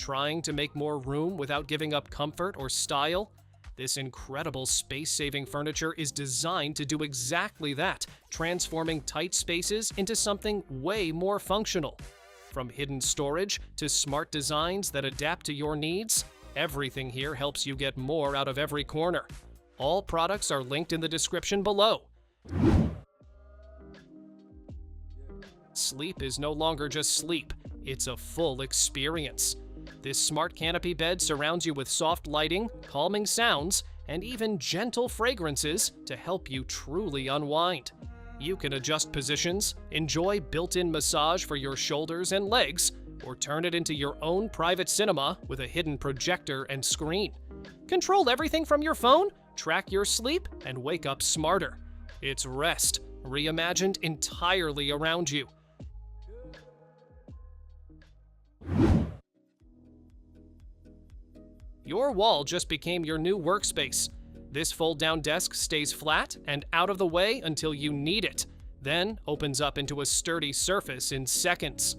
Trying to make more room without giving up comfort or style? This incredible space-saving furniture is designed to do exactly that, transforming tight spaces into something way more functional. From hidden storage to smart designs that adapt to your needs, everything here helps you get more out of every corner. All products are linked in the description below. Sleep is no longer just sleep, it's a full experience. This smart canopy bed surrounds you with soft lighting, calming sounds, and even gentle fragrances to help you truly unwind. You can adjust positions, enjoy built-in massage for your shoulders and legs, or turn it into your own private cinema with a hidden projector and screen. Control everything from your phone, track your sleep, and wake up smarter. It's rest, reimagined entirely around you. Your wall just became your new workspace. This fold-down desk stays flat and out of the way until you need it, then opens up into a sturdy surface in seconds.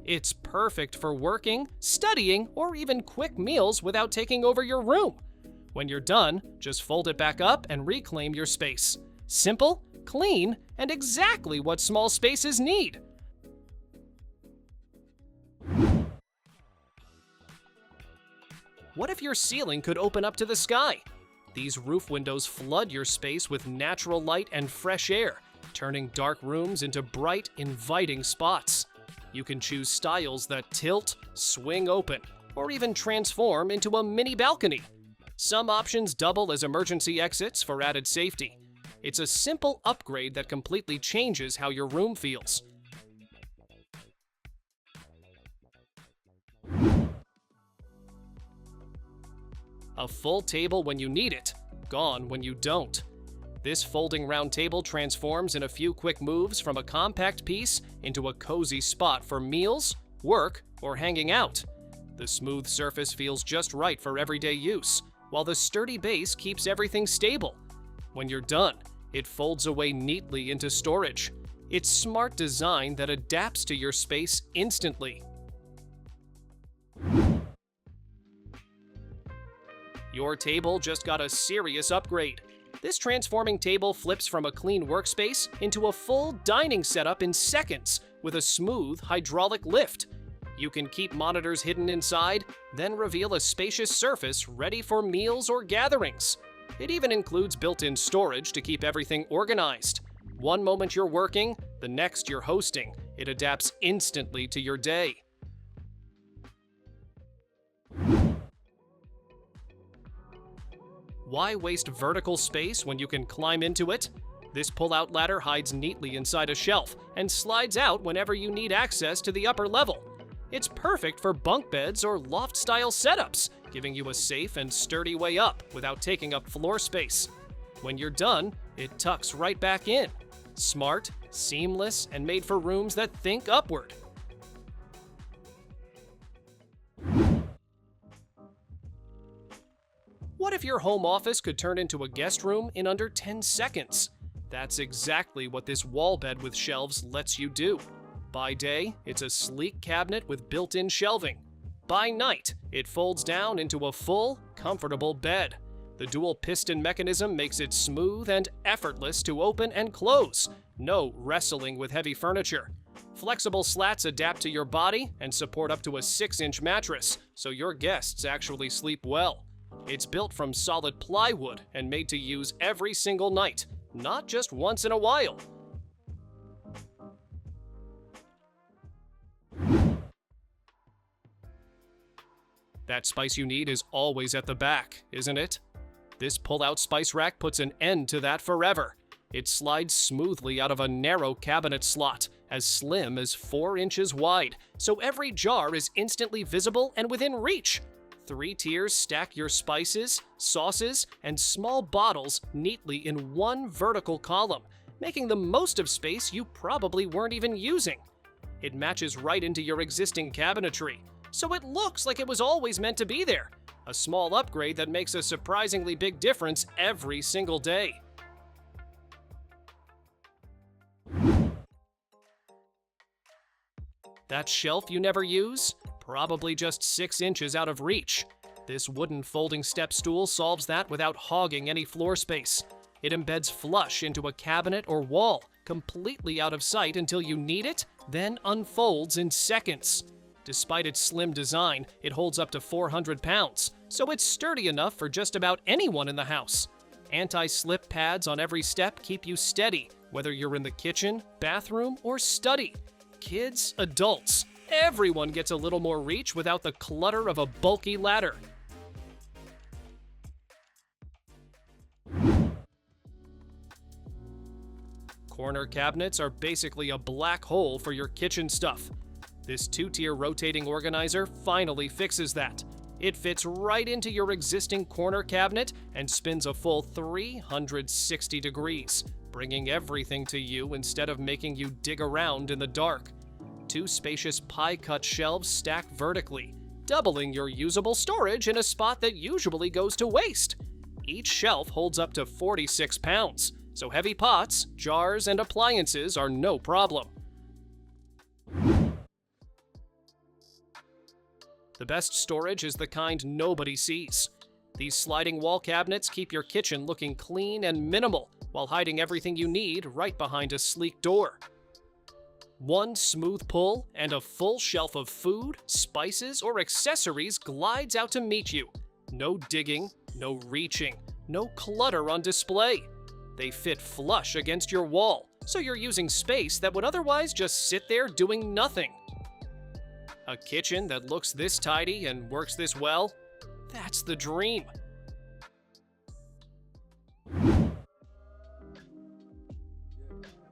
It's perfect for working, studying, or even quick meals without taking over your room. When you're done, just fold it back up and reclaim your space. Simple, clean, and exactly what small spaces need. What if your ceiling could open up to the sky? These roof windows flood your space with natural light and fresh air, turning dark rooms into bright, inviting spots. You can choose styles that tilt, swing open, or even transform into a mini balcony. Some options double as emergency exits for added safety. It's a simple upgrade that completely changes how your room feels. A full table when you need it, gone when you don't. This folding round table transforms in a few quick moves from a compact piece into a cozy spot for meals, work, or hanging out. The smooth surface feels just right for everyday use, while the sturdy base keeps everything stable. When you're done, it folds away neatly into storage. It's smart design that adapts to your space instantly. Your table just got a serious upgrade. This transforming table flips from a clean workspace into a full dining setup in seconds with a smooth hydraulic lift. You can keep monitors hidden inside, then reveal a spacious surface ready for meals or gatherings. It even includes built-in storage to keep everything organized. One moment you're working, the next you're hosting. It adapts instantly to your day. Why waste vertical space when you can climb into it? This pull-out ladder hides neatly inside a shelf and slides out whenever you need access to the upper level. It's perfect for bunk beds or loft-style setups, giving you a safe and sturdy way up without taking up floor space. When you're done, it tucks right back in. Smart, seamless, and made for rooms that think upward. What if your home office could turn into a guest room in under 10 seconds? That's exactly what this wall bed with shelves lets you do. By day, it's a sleek cabinet with built-in shelving. By night, it folds down into a full, comfortable bed. The dual piston mechanism makes it smooth and effortless to open and close. No wrestling with heavy furniture. Flexible slats adapt to your body and support up to a 6-inch mattress, so your guests actually sleep well. It's built from solid plywood and made to use every single night, not just once in a while. That spice you need is always at the back, isn't it? This pull-out spice rack puts an end to that forever. It slides smoothly out of a narrow cabinet slot, as slim as 4 inches wide, so every jar is instantly visible and within reach. 3 tiers stack your spices, sauces, and small bottles neatly in one vertical column, making the most of space you probably weren't even using. It matches right into your existing cabinetry, so it looks like it was always meant to be there. A small upgrade that makes a surprisingly big difference every single day. That shelf you never use? probably just 6 inches out of reach. This wooden folding step stool solves that without hogging any floor space. It embeds flush into a cabinet or wall, completely out of sight until you need it, then unfolds in seconds. Despite its slim design, it holds up to 400 pounds, so it's sturdy enough for just about anyone in the house. Anti-slip pads on every step keep you steady, whether you're in the kitchen, bathroom, or study. Kids, adults, everyone gets a little more reach without the clutter of a bulky ladder. Corner cabinets are basically a black hole for your kitchen stuff. This 2-tier rotating organizer finally fixes that. It fits right into your existing corner cabinet and spins a full 360 degrees, bringing everything to you instead of making you dig around in the dark. 2 spacious pie-cut shelves stack vertically, doubling your usable storage in a spot that usually goes to waste. Each shelf holds up to 46 pounds, so heavy pots, jars, and appliances are no problem. The best storage is the kind nobody sees. These sliding wall cabinets keep your kitchen looking clean and minimal while hiding everything you need right behind a sleek door. One smooth pull and a full shelf of food, spices, or accessories glides out to meet you. No digging, no reaching, no clutter on display. They fit flush against your wall, so you're using space that would otherwise just sit there doing nothing. A kitchen that looks this tidy and works this well? That's the dream.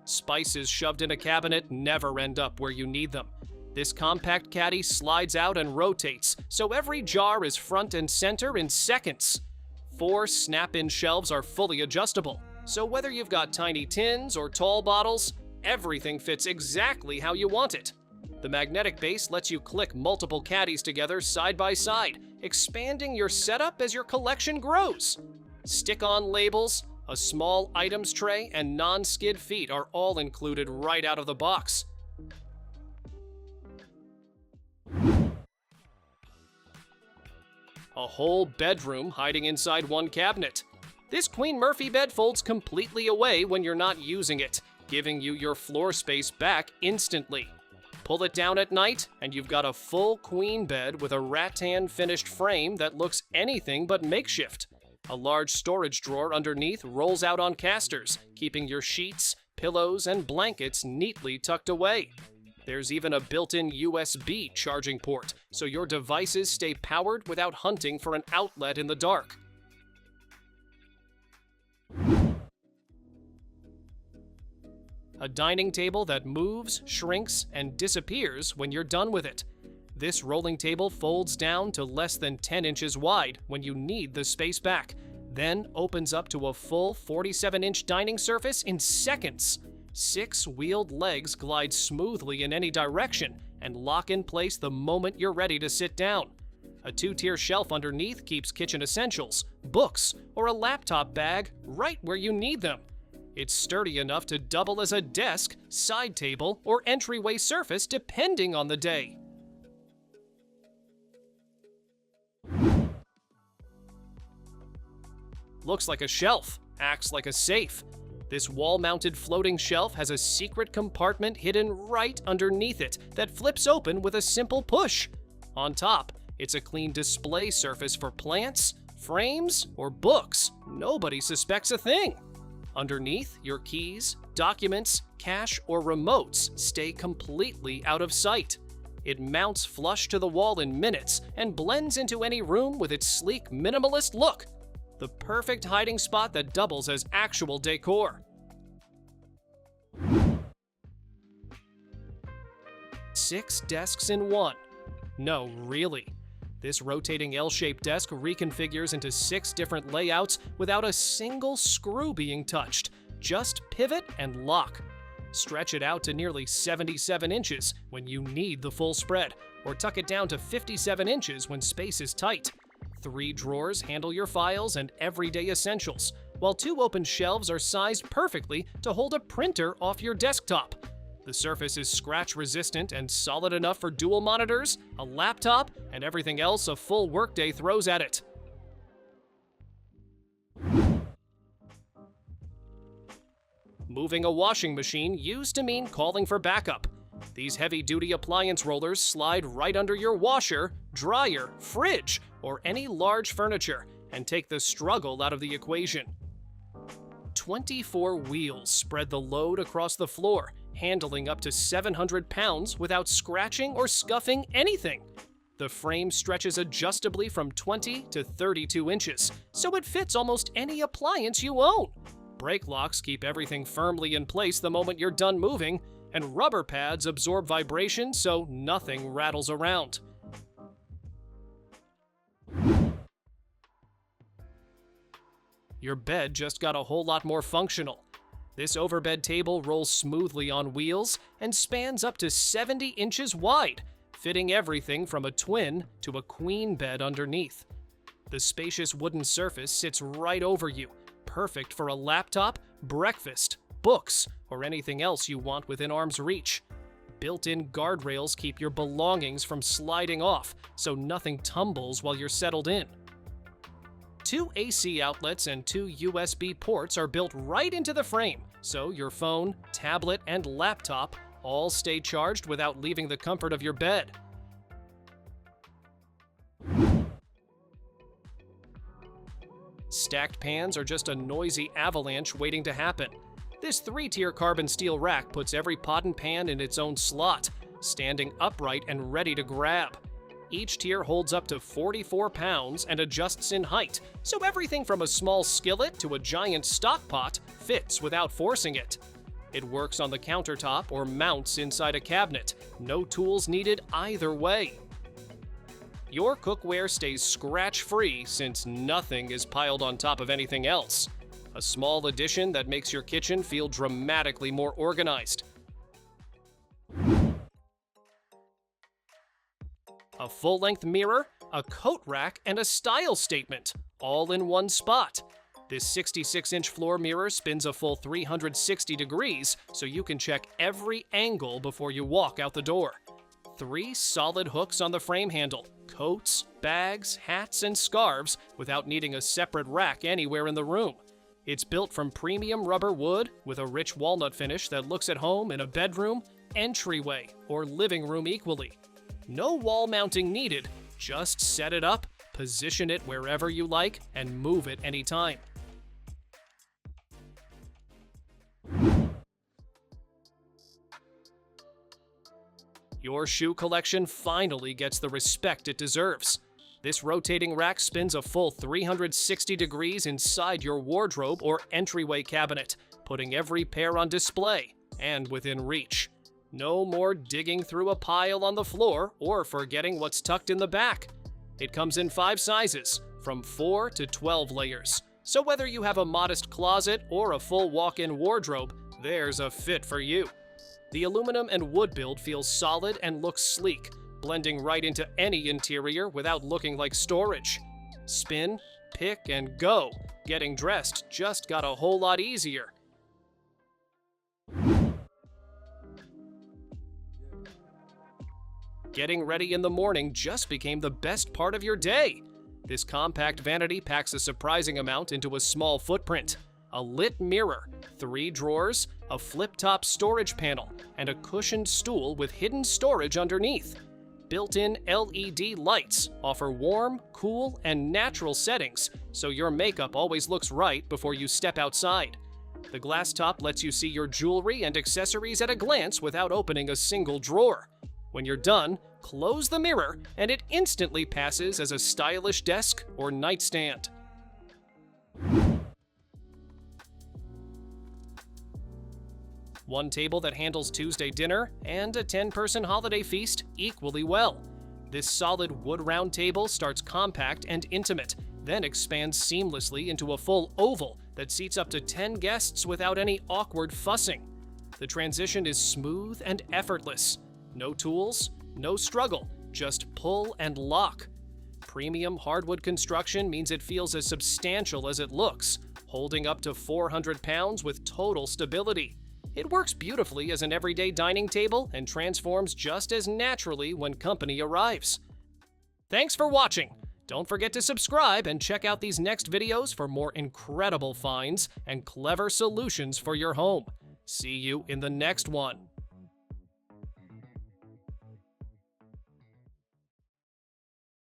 Spices shoved in a cabinet never end up where you need them. This compact caddy slides out and rotates, so every jar is front and center in seconds. 4 snap-in shelves are fully adjustable, so whether you've got tiny tins or tall bottles, everything fits exactly how you want it. The magnetic base lets you click multiple caddies together side by side, expanding your setup as your collection grows. Stick-on labels, a small items tray, and non-skid feet are all included right out of the box. A whole bedroom hiding inside one cabinet. This Queen Murphy bed folds completely away when you're not using it, giving you your floor space back instantly. Pull it down at night, and you've got a full queen bed with a rattan finished frame that looks anything but makeshift. A large storage drawer underneath rolls out on casters, keeping your sheets, pillows, and blankets neatly tucked away. There's even a built-in USB charging port, so your devices stay powered without hunting for an outlet in the dark. A dining table that moves, shrinks, and disappears when you're done with it. This rolling table folds down to less than 10 inches wide when you need the space back, then opens up to a full 47-inch dining surface in seconds. 6 wheeled legs glide smoothly in any direction and lock in place the moment you're ready to sit down. A 2-tier shelf underneath keeps kitchen essentials, books, or a laptop bag right where you need them. It's sturdy enough to double as a desk, side table, or entryway surface depending on the day. Looks like a shelf, acts like a safe. This wall-mounted floating shelf has a secret compartment hidden right underneath it that flips open with a simple push. On top, it's a clean display surface for plants, frames, or books. Nobody suspects a thing. Underneath, your keys, documents, cash, or remotes stay completely out of sight. It mounts flush to the wall in minutes and blends into any room with its sleek, minimalist look. The perfect hiding spot that doubles as actual decor. 6 desks in one. No, really. This rotating L-shaped desk reconfigures into 6 different layouts without a single screw being touched. Just pivot and lock. Stretch it out to nearly 77 inches when you need the full spread, or tuck it down to 57 inches when space is tight. 3 drawers handle your files and everyday essentials, while 2 open shelves are sized perfectly to hold a printer off your desktop. The surface is scratch-resistant and solid enough for dual monitors, a laptop, and everything else a full workday throws at it. Moving a washing machine used to mean calling for backup. These heavy-duty appliance rollers slide right under your washer, dryer, fridge, or any large furniture and take the struggle out of the equation. 24 wheels spread the load across the floor, handling up to 700 pounds without scratching or scuffing anything. The frame stretches adjustably from 20 to 32 inches, so it fits almost any appliance you own. Brake locks keep everything firmly in place the moment you're done moving, and rubber pads absorb vibration so nothing rattles around. Your bed just got a whole lot more functional. This overbed table rolls smoothly on wheels and spans up to 70 inches wide, fitting everything from a twin to a queen bed underneath. The spacious wooden surface sits right over you, perfect for a laptop, breakfast, books, or anything else you want within arm's reach. Built-in guardrails keep your belongings from sliding off, so nothing tumbles while you're settled in. 2 AC outlets and 2 USB ports are built right into the frame, so your phone, tablet, and laptop all stay charged without leaving the comfort of your bed. Stacked pans are just a noisy avalanche waiting to happen. This 3-tier carbon steel rack puts every pot and pan in its own slot, standing upright and ready to grab. Each tier holds up to 44 pounds and adjusts in height, so everything from a small skillet to a giant stock pot fits without forcing it. It works on the countertop or mounts inside a cabinet. No tools needed either way. Your cookware stays scratch-free since nothing is piled on top of anything else. A small addition that makes your kitchen feel dramatically more organized. A full-length mirror, a coat rack, and a style statement, all in one spot. This 66-inch floor mirror spins a full 360 degrees, so you can check every angle before you walk out the door. 3 solid hooks on the frame handle, coats, bags, hats, and scarves without needing a separate rack anywhere in the room. It's built from premium rubber wood with a rich walnut finish that looks at home in a bedroom, entryway, or living room equally. No wall mounting needed, just set it up, position it wherever you like, and move it anytime. Your shoe collection finally gets the respect it deserves. This rotating rack spins a full 360 degrees inside your wardrobe or entryway cabinet, putting every pair on display and within reach. No more digging through a pile on the floor or forgetting what's tucked in the back. It comes in 5 sizes, from 4 to 12 layers. So whether you have a modest closet or a full walk-in wardrobe, there's a fit for you. The aluminum and wood build feels solid and looks sleek, blending right into any interior without looking like storage. Spin, pick, and go. Getting dressed just got a whole lot easier. Getting ready in the morning just became the best part of your day. This compact vanity packs a surprising amount into a small footprint. A lit mirror, 3 drawers, a flip-top storage panel, and a cushioned stool with hidden storage underneath. Built-in LED lights offer warm, cool, and natural settings, so your makeup always looks right before you step outside. The glass top lets you see your jewelry and accessories at a glance without opening a single drawer. When you're done, close the mirror, and it instantly passes as a stylish desk or nightstand. One table that handles Tuesday dinner and a 10-person holiday feast equally well. This solid wood round table starts compact and intimate, then expands seamlessly into a full oval that seats up to 10 guests without any awkward fussing. The transition is smooth and effortless. No tools, no struggle, just pull and lock. Premium hardwood construction means it feels as substantial as it looks, holding up to 400 pounds with total stability. It works beautifully as an everyday dining table and transforms just as naturally when company arrives. Thanks for watching! Don't forget to subscribe and check out these next videos for more incredible finds and clever solutions for your home. See you in the next one.